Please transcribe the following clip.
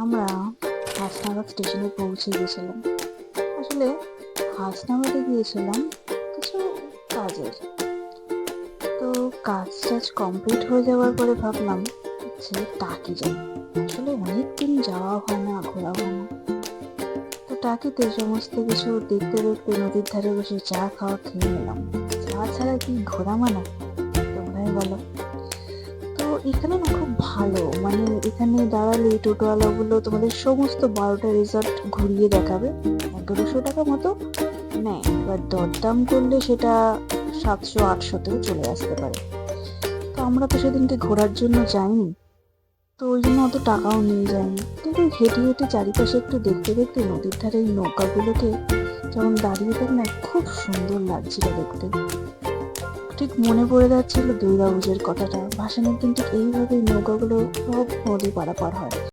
আমরা হাসনাবাদ স্টেশনে পৌঁছে গেছিলাম। আসলে হাসনাবাদে গিয়েছিলাম কিছু কাজের। তো কাজ টাজ কমপ্লিট হয়ে যাওয়ার পরে ভাবলাম যে টাকি যাই। আসলে অনেকদিন যাওয়া হয় না, ঘোরা হয় না। তো টাকিতে সমস্ত কিছু দেখতে দেখতে নদীর ধারে বসে চা খাওয়া খেয়ে নিলাম। চা ছাড়া কি ঘোরা মানায় তোমরাই বলো। তো এখানে না খুব ভালো, মানে এখানে দাঁড়ালে টোটোওয়ালাগুলো তোমাদের সমস্ত 12টা রিসর্ট ঘুরিয়ে দেখাবে। 1100 টাকা মতো নেয়, এবার দরদাম করলে সেটা 700-800তেও চলে আসতে পারে। তো আমরা তো সেদিনকে ঘোরার জন্য যাইনি, তো ওই জন্য অত টাকাও নিয়ে যায়নি। কিন্তু হেঁটে হেঁটে চারিপাশে একটু দেখতে দেখতে নদীর ধারে এই নৌকাগুলোকে যখন দাঁড়িয়ে থাক না, খুব সুন্দর লাগছিল দেখতে। ঠিক মনে পড়ে যাচ্ছিল দুর্গাপুজোর কথাটা। ভাসানের দিন ঠিক এইভাবেই নৌকাগুলো সব নদী পারাপার হয়।